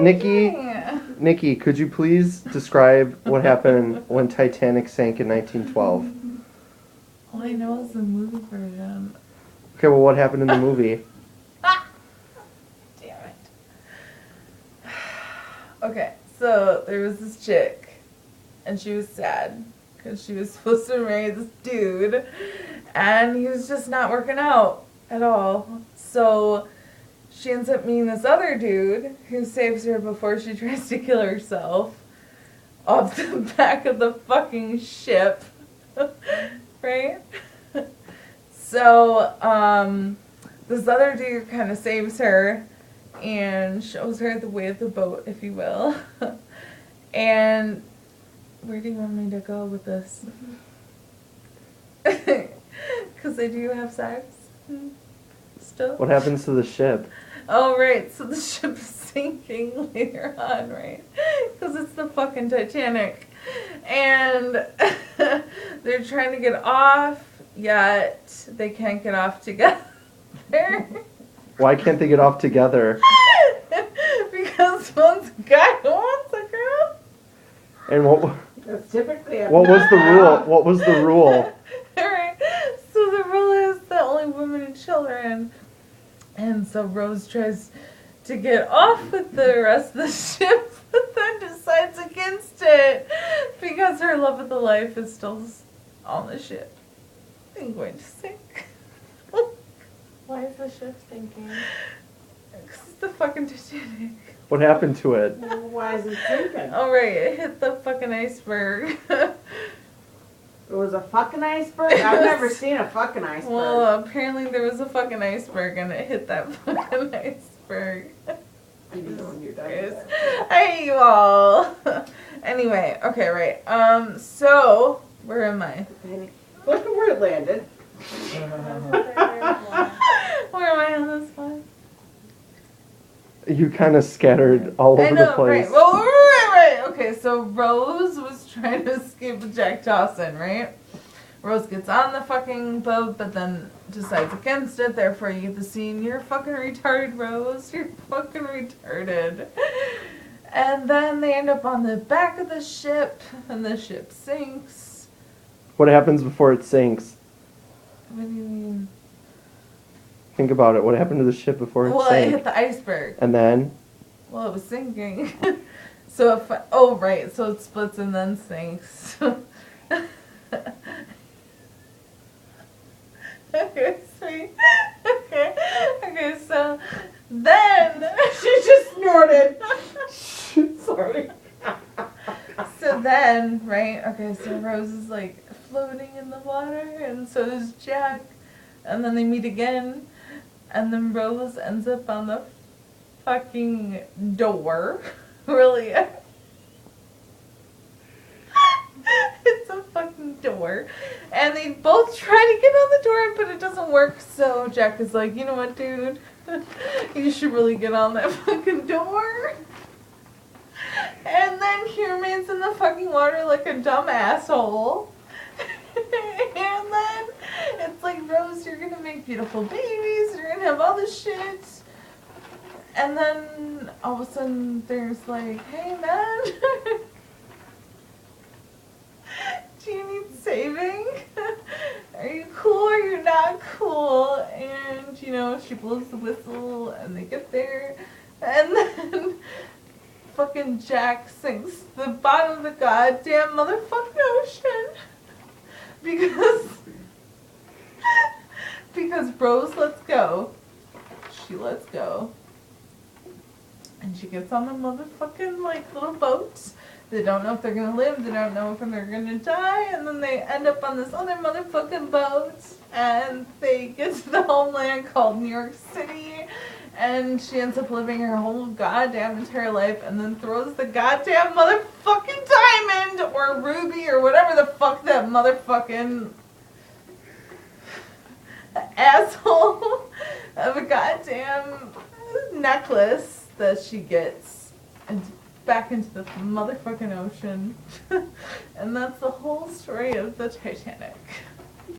Nikki, could you please describe what happened when Titanic sank in 1912? All I know is the movie version. Okay, well, what happened in the movie? Damn it. Okay, so there was this chick, and she was sad because she was supposed to marry this dude, and he was just not working out at all. So she ends up meeting this other dude who saves her before she tries to kill herself off the back of the fucking ship. Right? So, this other dude kind of saves her and shows her the way of the boat, if you will. And where do you want me to go with this? Because they do have sex still. What happens to the ship? Oh, right. So the ship is sinking later on, right? Because it's the fucking Titanic. And they're trying to get off, yet they can't get off together. Why can't they get off together? Because one's a guy and one's a girl. And what? That's typically What was the rule? What was the rule? Right. So the rule is that only women and children. And so Rose tries to get off with the rest of the ship, but then decides against it because her love of the life is still on the ship and going to sink. Why is the ship sinking? Because it's the fucking Titanic. What happened to it? Well, why is it sinking? Oh, right, it hit the fucking iceberg. It was a fucking iceberg? I've never seen a fucking iceberg. Well, apparently there was a fucking iceberg and it hit that fucking iceberg. You know when you're done Yes. with that. I hate you all. Anyway, okay, right. So, where am I? Look at where it landed. Where am I on this one? You kind of scattered all over the place. Right. Well, right. Okay, so Rose was trying to escape with Jack Dawson, right? Rose gets on the fucking boat, but then decides against it. Therefore, you get the scene. You're fucking retarded, Rose. You're fucking retarded. And then they end up on the back of the ship, and the ship sinks. What happens before it sinks? What do you mean? Think about it. What happened to the ship before it Well, sank? it hit the iceberg. And then? Well, it was sinking. So if oh right, so it splits and then sinks. Okay, sweet. Okay, so then She just snorted. Sorry. so then, right, okay, so Rose is like floating in the water and so does Jack. And then they meet again and then Rose ends up on the fucking door. Really? It's a fucking door. And they both try to get on the door, but it doesn't work. So Jack is like, you know what, dude? You should really get on that fucking door. And then he remains in the fucking water like a dumb asshole. And then it's like, Rose, you're gonna make beautiful babies. You're gonna have all this shit. And then all of a sudden there's like, hey man, do you need saving? Are you cool or you're not cool? And you know, she blows the whistle and they get there. And then fucking Jack sinks to the bottom of the goddamn motherfucking ocean. Because Rose lets go. She lets go. And she gets on the motherfucking, like, little boat. They don't know if they're gonna live, they don't know if they're gonna die, and then they end up on this other motherfucking boat, and they get to the homeland called New York City, and she ends up living her whole goddamn entire life, and then throws the goddamn motherfucking diamond, or ruby, or whatever the fuck that motherfucking asshole of a goddamn necklace that she gets and back into the motherfucking ocean. And that's the whole story of the Titanic.